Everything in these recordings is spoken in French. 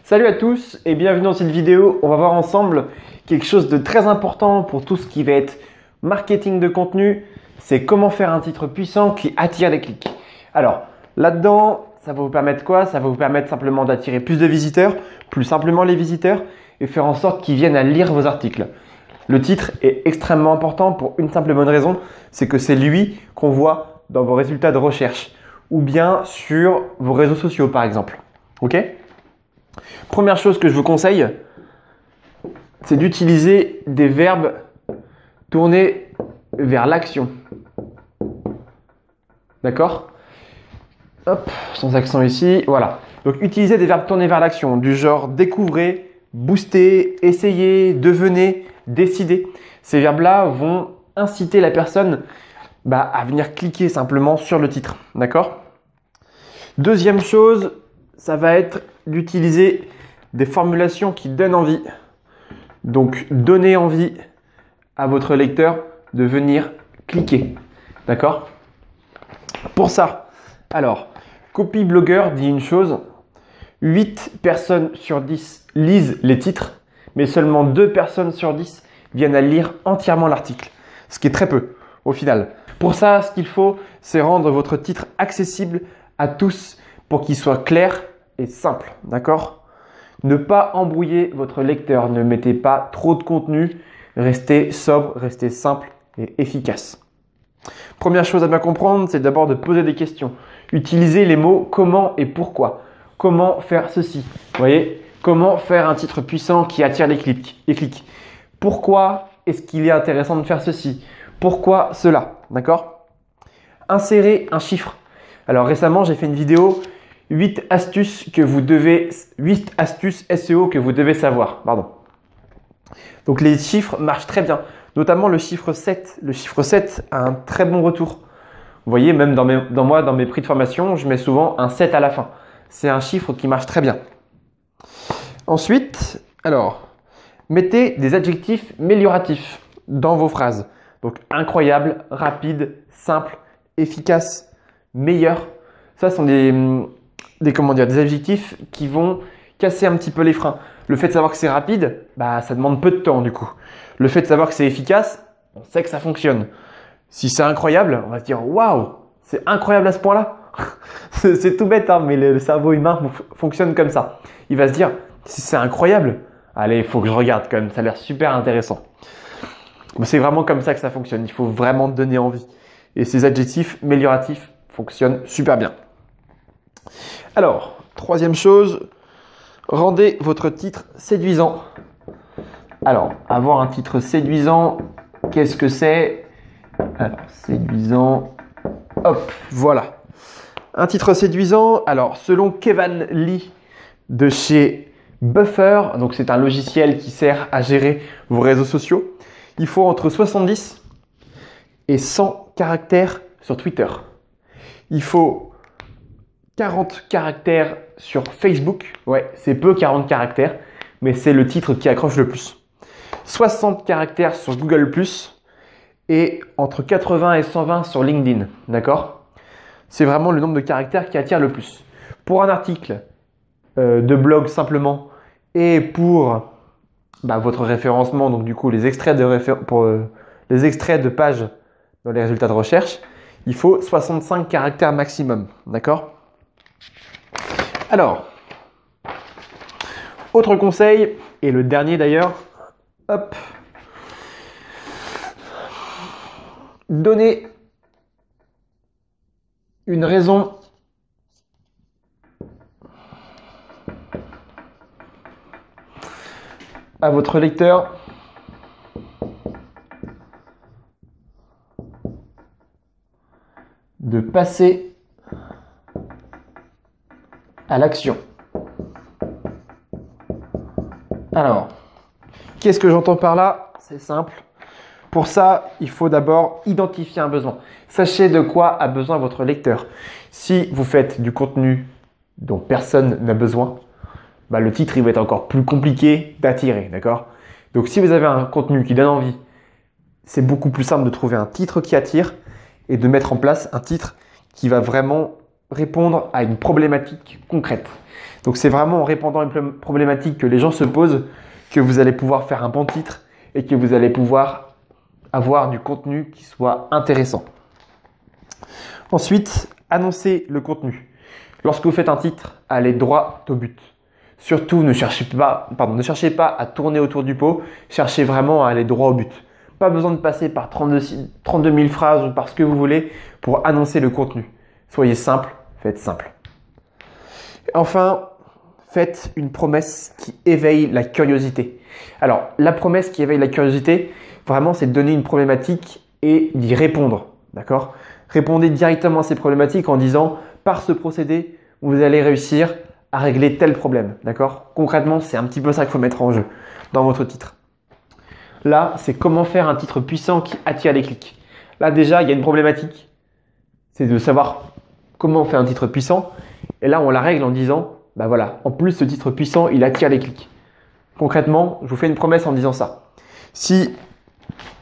Salut à tous et bienvenue dans cette vidéo. On va voir ensemble quelque chose de très important pour tout ce qui va être marketing de contenu. C'est comment faire un titre puissant qui attire les clics. Alors là-dedans, ça va vous permettre quoi? Ça va vous permettre simplement d'attirer plus de visiteurs, plus simplement les visiteurs et faire en sorte qu'ils viennent à lire vos articles. Le titre est extrêmement important pour une simple et bonne raison, c'est que c'est lui qu'on voit dans vos résultats de recherche ou bien sur vos réseaux sociaux par exemple. Ok? Première chose que je vous conseille, c'est d'utiliser des verbes tournés vers l'action. D'accord? Hop, sans accent ici, voilà. Donc utilisez des verbes tournés vers l'action, du genre découvrez, booster, essayez, devenez, décidez. Ces verbes-là vont inciter la personne à venir cliquer simplement sur le titre. D'accord? Deuxième chose, ça va être d'utiliser des formulations qui donnent envie. Donc, donnez envie à votre lecteur de venir cliquer. D'accord? Pour ça, alors, Copyblogueur dit une chose, 8 personnes sur 10 lisent les titres, mais seulement 2 personnes sur 10 viennent à lire entièrement l'article, ce qui est très peu au final. Pour ça, ce qu'il faut, c'est rendre votre titre accessible à tous pour qu'il soit clair et simple, d'accord? Ne pas embrouiller votre lecteur, ne mettez pas trop de contenu, restez sobre, restez simple et efficace. Première chose à bien comprendre, c'est d'abord de poser des questions. Utilisez les mots comment et pourquoi. Comment faire ceci? Vous voyez? Comment faire un titre puissant qui attire les clics? Pourquoi est-ce qu'il est intéressant de faire ceci? Pourquoi cela? D'accord? Insérez un chiffre. Alors récemment, j'ai fait une vidéo 8 astuces SEO que vous devez savoir. Pardon. Donc les chiffres marchent très bien, notamment le chiffre 7. Le chiffre 7 a un très bon retour. Vous voyez, même dans mes prix de formation, je mets souvent un 7 à la fin. C'est un chiffre qui marche très bien. Ensuite, alors, mettez des adjectifs amélioratifs dans vos phrases. Donc incroyable, rapide, simple, efficace, meilleur. Ça sont des adjectifs qui vont casser un petit peu les freins. Le fait de savoir que c'est rapide, ça demande peu de temps du coup. Le fait de savoir que c'est efficace, on sait que ça fonctionne. Si c'est incroyable, on va se dire waouh, c'est incroyable à ce point-là. C'est tout bête, hein, mais le cerveau humain fonctionne comme ça. Il va se dire si c'est incroyable, allez, il faut que je regarde quand même, ça a l'air super intéressant. C'est vraiment comme ça que ça fonctionne. Il faut vraiment donner envie. Et ces adjectifs amélioratifs fonctionnent super bien. Alors, troisième chose, rendez votre titre séduisant. Alors, avoir un titre séduisant, qu'est-ce que c'est? Alors, séduisant, hop, voilà. Un titre séduisant, alors selon Kevin Lee de chez Buffer, donc c'est un logiciel qui sert à gérer vos réseaux sociaux, il faut entre 70 et 100 caractères sur Twitter. Il faut 40 caractères sur Facebook. Ouais, c'est peu 40 caractères, mais c'est le titre qui accroche le plus. 60 caractères sur Google+, et entre 80 et 120 sur LinkedIn. D'accord? C'est vraiment le nombre de caractères qui attire le plus. Pour un article de blog simplement et pour votre référencement, donc du coup les extraits de pages dans les résultats de recherche, il faut 65 caractères maximum. D'accord? Alors, autre conseil, et le dernier d'ailleurs, hop, donnez une raison à votre lecteur de passer à l'action. Alors, qu'est-ce que j'entends par là? C'est simple. Pour ça, il faut d'abord identifier un besoin. Sachez de quoi a besoin votre lecteur. Si vous faites du contenu dont personne n'a besoin, le titre il va être encore plus compliqué d'attirer, d'accord? Donc si vous avez un contenu qui donne envie, c'est beaucoup plus simple de trouver un titre qui attire et de mettre en place un titre qui va vraiment répondre à une problématique concrète. Donc c'est vraiment en répondant à une problématique que les gens se posent que vous allez pouvoir faire un bon titre et que vous allez pouvoir avoir du contenu qui soit intéressant. Ensuite, annoncez le contenu. Lorsque vous faites un titre, allez droit au but. Surtout, ne cherchez pas à tourner autour du pot, cherchez vraiment à aller droit au but. Pas besoin de passer par 32 000 phrases ou par ce que vous voulez pour annoncer le contenu. Soyez simple, faites simple. Enfin, faites une promesse qui éveille la curiosité. Alors, la promesse qui éveille la curiosité, vraiment, c'est de donner une problématique et d'y répondre. D'accord ? Répondez directement à ces problématiques en disant, par ce procédé, vous allez réussir à régler tel problème. D'accord ? Concrètement, c'est un petit peu ça qu'il faut mettre en jeu dans votre titre. Là, c'est comment faire un titre puissant qui attire les clics. Là, déjà, il y a une problématique. C'est de savoir comment on fait un titre puissant. Et là, on la règle en disant, bah voilà, en plus, ce titre puissant, il attire les clics. Concrètement, je vous fais une promesse en disant ça. Si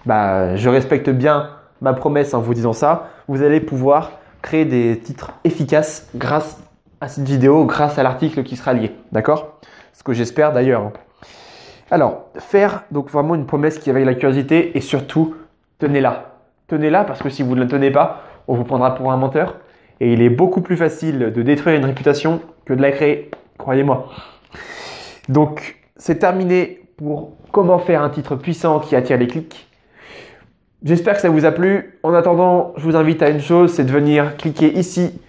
je respecte bien ma promesse en vous disant ça, vous allez pouvoir créer des titres efficaces grâce à cette vidéo, grâce à l'article qui sera lié. D'accord ? Ce que j'espère d'ailleurs. Alors, faire donc vraiment une promesse qui éveille la curiosité et surtout, tenez-la. Tenez-la parce que si vous ne la tenez pas, on vous prendra pour un menteur. Et il est beaucoup plus facile de détruire une réputation que de la créer, croyez-moi. Donc, c'est terminé pour comment faire un titre puissant qui attire les clics. J'espère que ça vous a plu. En attendant, je vous invite à une chose, c'est de venir cliquer ici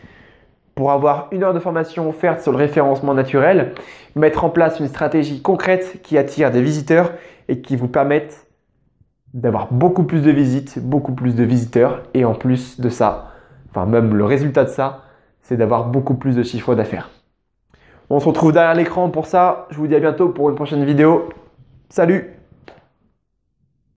pour avoir 1 heure de formation offerte sur le référencement naturel, mettre en place une stratégie concrète qui attire des visiteurs et qui vous permette d'avoir beaucoup plus de visites, beaucoup plus de visiteurs et en plus de ça, même le résultat de ça, c'est d'avoir beaucoup plus de chiffre d'affaires. On se retrouve derrière l'écran pour ça. Je vous dis à bientôt pour une prochaine vidéo. Salut!